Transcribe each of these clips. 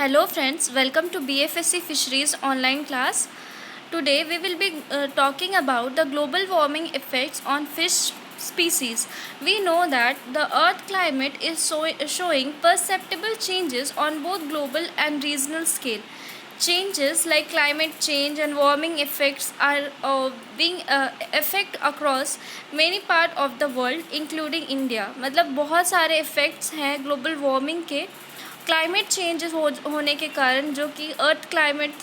Hello friends, welcome to BFSC Fisheries online class. Today we will be talking about the global warming effects on fish species. We know that the earth climate is showing perceptible changes on both global and regional scale. Changes like climate change and warming effects are being affect across many part of the world including India. मतलब बहुत सारे effects हैं global warming के climate changes होने के कारण, जो कि अर्थ क्लाइमेट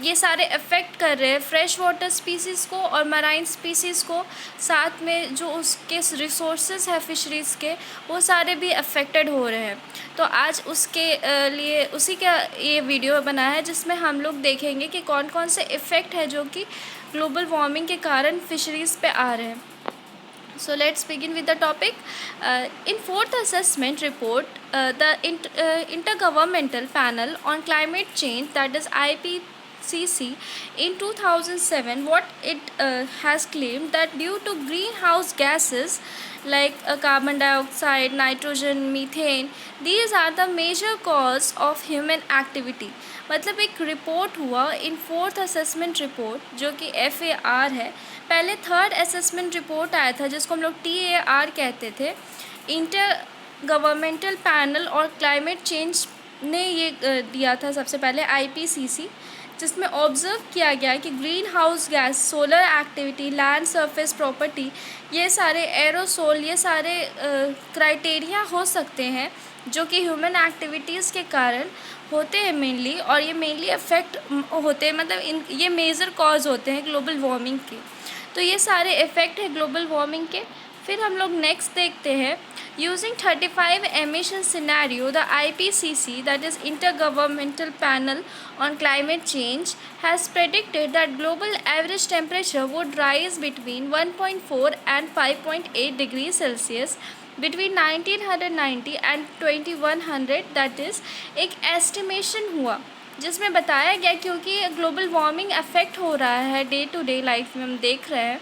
ये सारे अफेक्ट कर रहे हैं फ्रेश वाटर स्पीसीज़ को और मराइन स्पीसीज़ को। साथ में जो उसके रिसोर्सेज है फिशरीज़ के, वो सारे भी अफेक्टेड हो रहे हैं। तो आज उसके लिए उसी का ये वीडियो बना है, जिसमें हम लोग देखेंगे कि कौन कौन से इफ़ेक्ट है जो कि ग्लोबल वार्मिंग के कारण फिशरीज़ पे आ रहे हैं। So let's begin with the topic. In fourth assessment report, the Intergovernmental Panel on Climate Change, that is IPCC, in 2007, what it has claimed that due to greenhouse gases like carbon dioxide, nitrogen, methane, these are the major cause of human activity. मतलब एक report हुआ in fourth assessment report, जो कि FAR है। पहले third assessment report आया था जिसको हम लोग TAR कहते थे। इंटर गवर्नमेंटल पैनल और क्लाइमेट चेंज ने ये दिया था सबसे पहले IPCC, जिसमें ऑब्ज़र्व किया गया कि green house gas, solar activity, land surface property, ये सारे एरोसोल, ये सारे क्राइटेरिया हो सकते हैं जो कि ह्यूमन एक्टिविटीज़ के कारण होते हैं मेनली, और ये मेनली अफेक्ट होते हैं, मतलब ये मेजर कॉज होते हैं ग्लोबल वार्मिंग के। तो ये सारे इफ़ेक्ट है ग्लोबल वार्मिंग के। फिर हम लोग नेक्स्ट देखते हैं, using 35 emission scenario, the IPCC, that is intergovernmental panel on climate change, has predicted that global average temperature would rise between 1.4 and 5.8 degree Celsius between 1990 and 2100। That is एक estimation हुआ जिसमें बताया गया, क्योंकि ग्लोबल वार्मिंग अफेक्ट हो रहा है day to day life में, हम देख रहे हैं।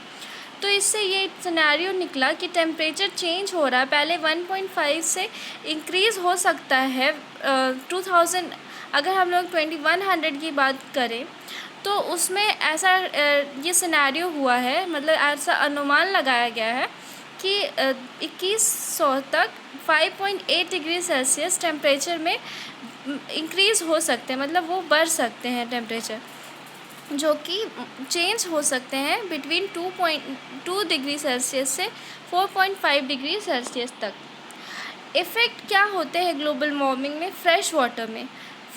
तो इससे ये सिनेरियो निकला कि टेम्परेचर चेंज हो रहा है। पहले 1.5 से इंक्रीज़ हो सकता है 2000, अगर हम लोग 2100 की बात करें तो उसमें ऐसा ये सिनेरियो हुआ है, मतलब ऐसा अनुमान लगाया गया है कि 2100 तक 5.8 डिग्री सेल्सियस टेम्परेचर में इंक्रीज़ हो सकते हैं, मतलब वो बढ़ सकते हैं टेम्परेचर, जो कि चेंज हो सकते हैं बिटवीन 2.2 डिग्री सेल्सियस से 4.5 डिग्री सेल्सियस तक। इफ़ेक्ट क्या होते हैं ग्लोबल वार्मिंग में फ्रेश वाटर में?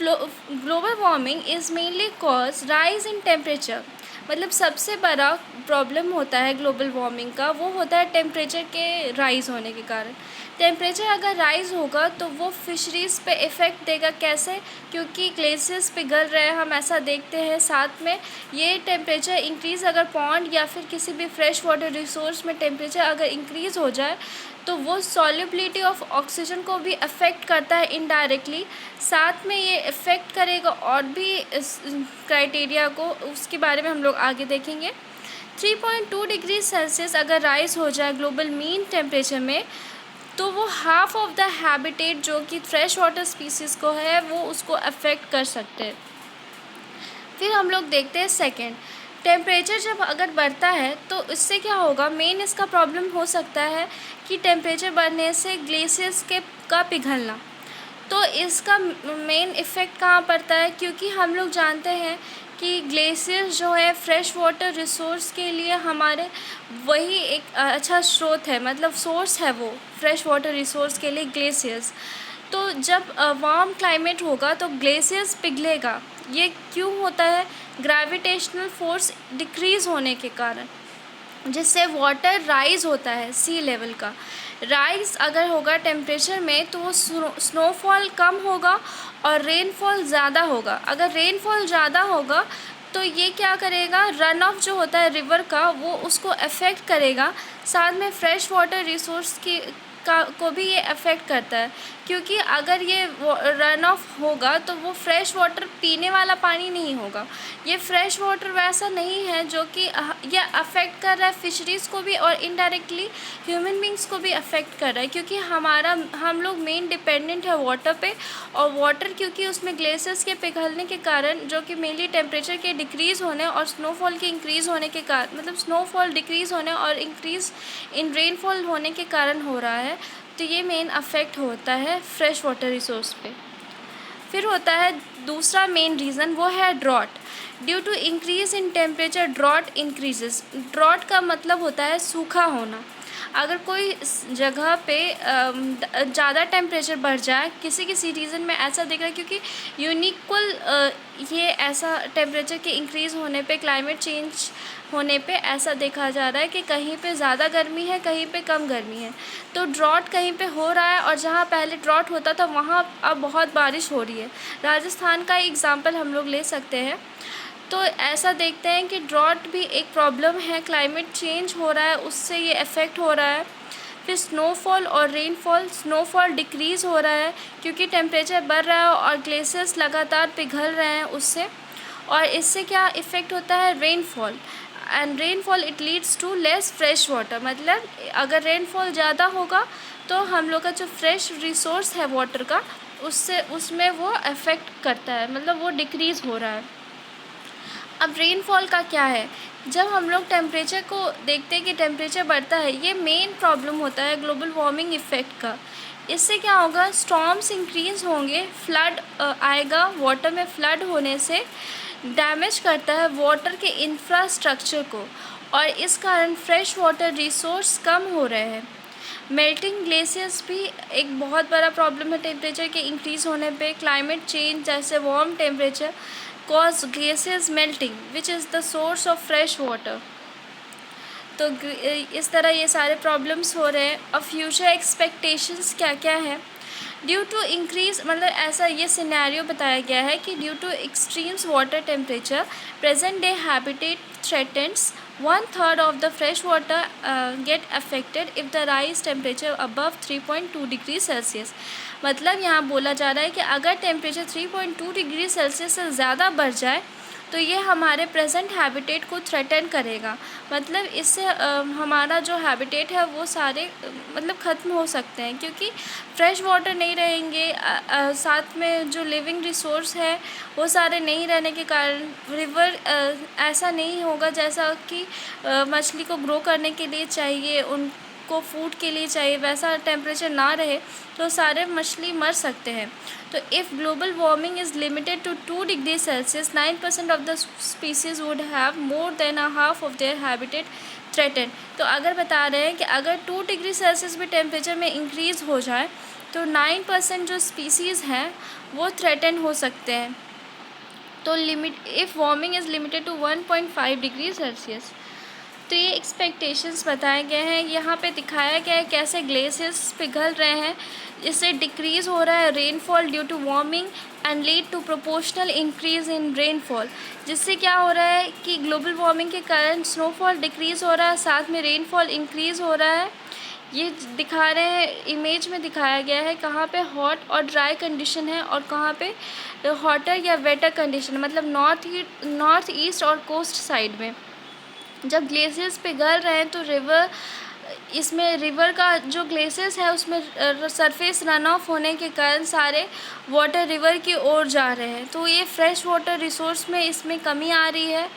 Global warming is mainly cause rise in temperature, मतलब सबसे बड़ा प्रॉब्लम होता है ग्लोबल वार्मिंग का, वो होता है टेम्परेचर के राइज़ होने के कारण। टेम्परेचर अगर राइज़ होगा तो वो फिशरीज़ पे इफ़ेक्ट देगा। कैसे? क्योंकि ग्लेशियर्स पिघल रहे हैं, हम ऐसा देखते हैं। साथ में ये टेम्परेचर इंक्रीज़, अगर पॉन्ड या फिर किसी भी फ्रेश वाटर रिसोर्स में टेम्परेचर अगर इंक्रीज़ हो जाए तो वो सॉल्युबिलिटी ऑफ ऑक्सीजन को भी अफेक्ट करता है इनडायरेक्टली। साथ में ये इफ़ेक्ट करेगा और भी इस क्राइटेरिया को, उसके बारे में हम लोग आगे देखेंगे। 3.2 डिग्री सेल्सियस अगर राइज़ हो जाए ग्लोबल मीन टेम्परेचर में, तो वो हाफ ऑफ द हैबिटेट जो कि फ्रेश वाटर स्पीसीज़ को है, वो उसको अफेक्ट कर सकते हैं। फिर हम लोग देखते हैं सेकेंड, टेम्परेचर जब अगर बढ़ता है तो इससे क्या होगा? मेन इसका प्रॉब्लम हो सकता है कि टेम्परेचर बढ़ने से ग्लेशियर्स का पिघलना। तो इसका मेन इफ़ेक्ट कहाँ पड़ता है? क्योंकि हम लोग जानते हैं कि ग्लेशियर्स जो है फ्रेश वाटर रिसोर्स के लिए हमारे वही एक अच्छा स्रोत है, मतलब सोर्स है वो फ्रेश वाटर रिसोर्स के लिए ग्लेशियर्स। तो जब वार्म क्लाइमेट होगा तो ग्लेशियर्स पिघलेगा। ये क्यों होता है? ग्रेविटेशनल फोर्स डिक्रीज़ होने के कारण, जिससे वाटर राइज़ होता है, सी लेवल का राइज़ अगर होगा टेम्परेचर में तो वो स्नोफॉल कम होगा और रेनफॉल ज़्यादा होगा। अगर रेनफॉल ज़्यादा होगा तो ये क्या करेगा? रन ऑफ जो होता है रिवर का, वो उसको अफेक्ट करेगा। साथ में फ्रेश वाटर रिसोर्स को भी ये अफेक्ट करता है, क्योंकि अगर ये रन ऑफ होगा तो वो फ्रेश वाटर पीने वाला पानी नहीं होगा। ये फ्रेश वाटर वैसा नहीं है जो कि ये अफेक्ट कर रहा है फिशरीज़ को भी और इनडायरेक्टली ह्यूमन बींग्स को भी अफेक्ट कर रहा है, क्योंकि हम लोग मेन डिपेंडेंट है वाटर पे। और वाटर क्योंकि उसमें ग्लेशियर्स के पिघलने के कारण, जो कि मेनली टेम्परेचर के डिक्रीज़ होने और स्नोफॉल के इंक्रीज़ होने के कारण, मतलब स्नोफॉल डिक्रीज़ होने और इंक्रीज़ इन रेनफॉल होने के कारण हो रहा है। तो ये मेन अफेक्ट होता है फ्रेश वाटर रिसोर्स पे। फिर होता है दूसरा मेन रीज़न, वो है drought. Due to increase in temperature drought increases. Drought का मतलब होता है सूखा होना। अगर कोई जगह पे ज़्यादा टेम्परेचर बढ़ जाए, किसी रीज़न में ऐसा दिख रहा है, क्योंकि यूनिक्वल ये ऐसा टेम्परेचर के इंक्रीज़ होने पे, क्लाइमेट चेंज होने पे ऐसा देखा जा रहा है कि कहीं पे ज़्यादा गर्मी है, कहीं पे कम गर्मी है। तो ड्रॉट कहीं पे हो रहा है और जहाँ पहले ड्रॉट होता था वहाँ अब बहुत बारिश हो रही है। राजस्थान का एग्ज़ाम्पल हम लोग ले सकते हैं। तो ऐसा देखते हैं कि ड्रॉट भी एक प्रॉब्लम है, क्लाइमेट चेंज हो रहा है उससे ये इफ़ेक्ट हो रहा है। फिर स्नोफॉल और रेनफॉल। स्नोफॉल डिक्रीज़ हो रहा है क्योंकि टेम्परेचर बढ़ रहा है और ग्लेशियर्स लगातार पिघल रहे हैं उससे। और इससे क्या इफ़ेक्ट होता है, rainfall. And rainfall it leads to less fresh water. मतलब अगर रेनफॉल ज़्यादा होगा तो हम लोग का जो फ्रेश रिसोर्स है वाटर का, उसमें वो इफ़ेक्ट करता है, मतलब वो डिक्रीज़ हो रहा है। अब रेनफॉल का क्या है, जब हम लोग टेम्परेचर को देखते हैं कि टेम्परेचर बढ़ता है, ये मेन प्रॉब्लम होता है ग्लोबल वार्मिंग इफ़ेक्ट का। इससे क्या होगा, स्टॉर्म्स इंक्रीज़ होंगे, फ्लड आएगा। वाटर में फ्लड होने से डैमेज करता है वाटर के इंफ्रास्ट्रक्चर को और इस कारण फ्रेश वाटर रिसोर्स कम हो रहे हैं। मेल्टिंग ग्लेशियर्स भी एक बहुत बड़ा प्रॉब्लम है टेम्परेचर के इंक्रीज़ होने पे। क्लाइमेट चेंज जैसे warm temperature cause glaciers melting which is the source of fresh water। तो इस तरह ये सारे प्रॉब्लम्स हो रहे हैं। अब फ्यूचर एक्सपेक्टेशंस क्या क्या है, ड्यू टू इंक्रीज, मतलब ऐसा ये सिनेरियो बताया गया है कि due two extremes water temperature present day habitat threatens 1/3 of the fresh water get affected if the rise temperature above 3.2 degree Celsius. मतलब यहाँ बोला जा रहा है कि अगर टेम्परेचर 3.2 डिग्री सेल्सियस से ज़्यादा बढ़ जाए तो ये हमारे प्रेजेंट हैबिटेट को थ्रेटन करेगा। मतलब इससे हमारा जो हैबिटेट है वो सारे मतलब ख़त्म हो सकते हैं, क्योंकि फ्रेश वाटर नहीं रहेंगे। साथ में जो लिविंग रिसोर्स है वो सारे नहीं रहने के कारण रिवर ऐसा नहीं होगा जैसा कि मछली को ग्रो करने के लिए चाहिए, उनको फूड के लिए चाहिए, वैसा टेम्परेचर ना रहे तो सारे मछली मर सकते हैं। तो if global warming is limited to 2 degree Celsius, 9% of the species would have more than a half of their habitat threaten. तो अगर बता रहे हैं कि अगर 2 डिग्री सेल्सियस भी टेम्परेचर में इंक्रीज़ हो जाए तो 9% जो स्पीसीज़ हैं वो थ्रेटन हो सकते हैं। तो if warming is limited to 1.5 degree Celsius. तो ये एक्सपेक्टेशंस बताए गए हैं, यहाँ पे दिखाया गया है कैसे ग्लेशियर्स पिघल रहे हैं, इससे डिक्रीज़ हो रहा है rainfall due to warming and lead to proportional increase in rainfall. जिससे क्या हो रहा है कि ग्लोबल वार्मिंग के कारण स्नोफॉल डिक्रीज़ हो रहा है, साथ में रेनफॉल इंक्रीज़ हो रहा है। ये दिखा रहे हैं, इमेज में दिखाया गया है कहाँ पे हॉट और ड्राई कंडीशन है और कहाँ पे हॉटर या वेटर कंडीशन, मतलब नॉर्थ ईस्ट और कोस्ट साइड में। जब ग्लेशियर्स पिघल रहे हैं तो रिवर का जो ग्लेशियर्स है उसमें सरफेस रन ऑफ होने के कारण सारे वाटर रिवर की ओर जा रहे हैं, तो ये फ्रेश वाटर रिसोर्स में इसमें कमी आ रही है।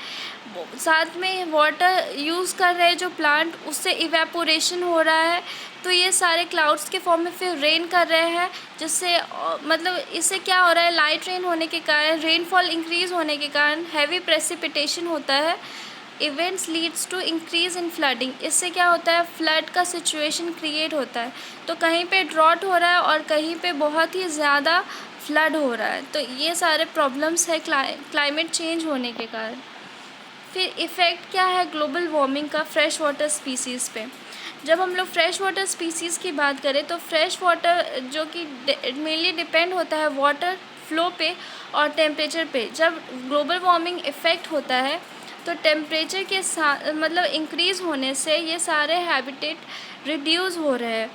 साथ में वाटर यूज़ कर रहे हैं जो प्लांट, उससे इवेपोरेशन हो रहा है, तो ये सारे क्लाउड्स के फॉर्म में फिर रेन कर रहे हैं, जिससे मतलब इससे क्या हो रहा है, लाइट रेन होने के कारण, रेनफॉल इंक्रीज़ होने के कारण हैवी प्रेसिपिटेशन होता है। Events leads to increase in flooding. इससे क्या होता है, फ्लड का सिचुएशन क्रिएट होता है। तो कहीं पे ड्रॉट हो रहा है और कहीं पे बहुत ही ज़्यादा फ्लड हो रहा है। तो ये सारे प्रॉब्लम्स है क्लाइमेट चेंज होने के कारण। फिर इफ़ेक्ट क्या है ग्लोबल वार्मिंग का फ्रेश वाटर स्पीसीज़ पे। जब हम लोग फ्रेश वाटर स्पीसीज़ की बात करें तो फ्रेश वाटर जो कि मेनली डिपेंड होता है वाटर फ्लो पे और टेम्परेचर पे। जब ग्लोबल वार्मिंग इफ़ेक्ट होता है तो टेम्परेचर के साथ मतलब इंक्रीज़ होने से ये सारे हैबिटेट रिड्यूस हो रहे हैं।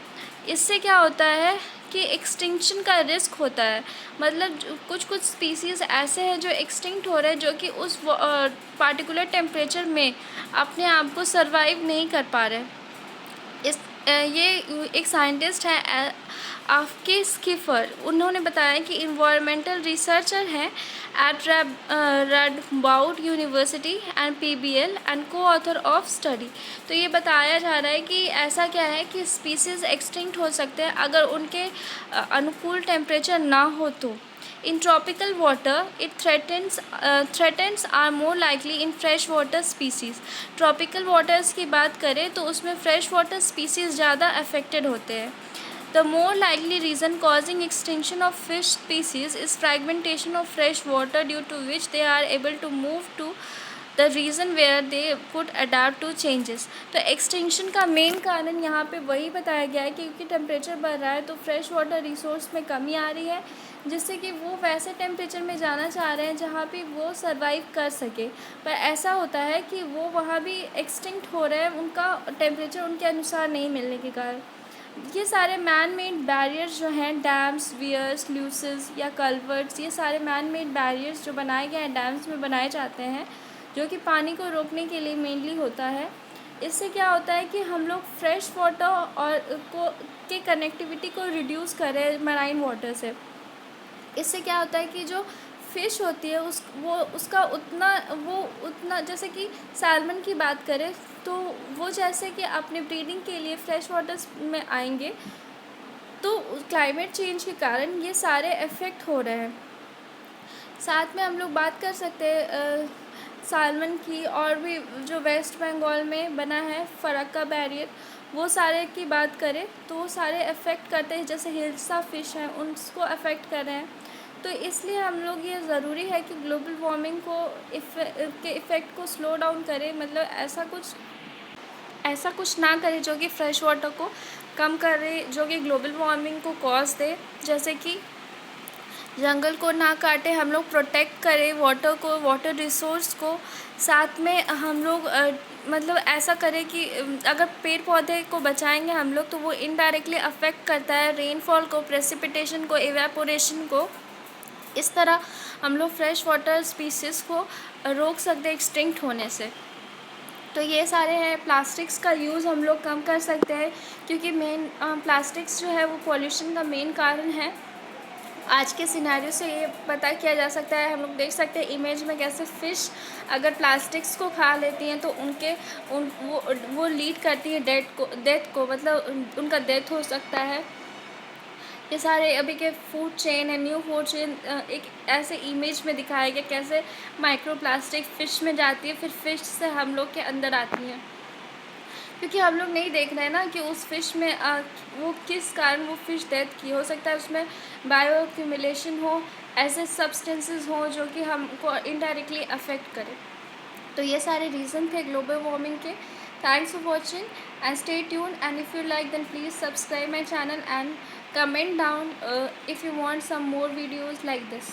इससे क्या होता है कि एक्सटिंक्शन का रिस्क होता है। मतलब कुछ कुछ स्पीसीज़ ऐसे हैं जो एक्सटिंक्ट हो रहे हैं, जो कि उस पार्टिकुलर टेम्परेचर में अपने आप को सरवाइव नहीं कर पा रहे। ये एक साइंटिस्ट है आफ्के स्किफर, उन्होंने बताया कि इन्वायरमेंटल रिसर्चर हैं at Radboud University and PBL and coauthor of study. तो ये बताया जा रहा है कि ऐसा क्या है कि स्पीसीज़ एक्सटिंक्ट हो सकते हैं अगर उनके अनुकूल टेम्परेचर ना हो तो। In tropical water, it threatens are more likely in freshwater species. Tropical waters की बात करें तो उसमें freshwater species ज़्यादा affected होते हैं. The more likely reason causing extinction of fish species is fragmentation of fresh water, due to which they are able to move to the region where they could adapt to changes. तो extinction का main कारण यहाँ पे वही बताया गया है कि क्योंकि टेम्परेचर बढ़ रहा है तो फ्रेश वाटर रिसोर्स में कमी आ रही है, जिससे कि वो वैसे टेम्परेचर में जाना चाह रहे हैं जहाँ पे वो सरवाइव कर सके, पर ऐसा होता है कि वो वहाँ भी एक्सटिंक्ट हो रहे हैं, उनका टेम्परेचर उनके अनुसार नहीं मिलने के कारण। ये सारे मैन मेड बैरियर्स जो हैं, डैम्स, वियर्स, ल्यूसेस या कल्वर्ट्स, ये सारे मैन मेड बैरियर्स जो बनाए गए हैं डैम्स में बनाए जाते हैं, जो कि पानी को रोकने के लिए मेनली होता है। इससे क्या होता है कि हम लोग फ्रेश वाटर और के कनेक्टिविटी को रिड्यूस करें मराइन वाटर से। इससे क्या होता है कि जो फ़िश होती है उसका उतना जैसे कि सैल्मन की बात करें तो वो जैसे कि अपने ब्रीडिंग के लिए फ्रेश वाटर्स में आएंगे, तो क्लाइमेट चेंज के कारण ये सारे इफ़ेक्ट हो रहे हैं। साथ में हम लोग बात कर सकते हैं सैल्मन की, और भी जो वेस्ट बंगाल में बना है फरक्का बैरियर, वो सारे की बात करें तो वो सारे अफेक्ट करते हैं, जैसे हिल्सा फ़िश हैं उनको अफेक्ट कर रहे हैं। तो इसलिए हम लोग ये ज़रूरी है कि ग्लोबल वार्मिंग के इफ़ेक्ट को स्लो डाउन करें, मतलब ऐसा कुछ ना करें जो कि फ्रेश वाटर को कम करे, जो कि ग्लोबल वार्मिंग को कॉज दे। जैसे कि जंगल को ना काटे, हम लोग प्रोटेक्ट करें वाटर को, वाटर रिसोर्स को। साथ में हम लोग मतलब ऐसा करें कि अगर पेड़ पौधे को बचाएंगे हम लोग तो वो इनडायरेक्टली अफेक्ट करता है रेनफॉल को, प्रेसिपिटेशन को, इवेपोरेशन को। इस तरह हम लोग फ्रेश वाटर स्पीसीज़ को रोक सकते हैं एक्सटिंक्ट होने से। तो ये सारे हैं। प्लास्टिक्स का यूज़ हम लोग कम कर सकते हैं, क्योंकि मेन प्लास्टिक्स जो है वो पॉल्यूशन का मेन कारण है। आज के सिनेरियो से ये पता किया जा सकता है, हम लोग देख सकते हैं इमेज में कैसे फ़िश अगर प्लास्टिक्स को खा लेती हैं तो वो लीड करती है डेथ को, मतलब उनका डेथ हो सकता है। ये सारे अभी के फूड चेन है, न्यू फूड चेन एक ऐसे इमेज में दिखाया गया कैसे माइक्रो प्लास्टिक फ़िश में जाती है, फिर फ़िश से हम लोग के अंदर आती हैं, क्योंकि हम लोग नहीं देख रहे हैं ना कि उस फ़िश में वो किस कारण वो फ़िश डेथ की। हो सकता है उसमें बायो एक्यूमुलेशन हो, ऐसे सब्सटेंसेस हो जो कि हमको इनडायरेक्टली अफेक्ट करे। तो ये सारे रीज़न थे ग्लोबल वार्मिंग के। Thanks for watching and stay tune, and if you like then please subscribe my channel and comment down if you want some more videos like this.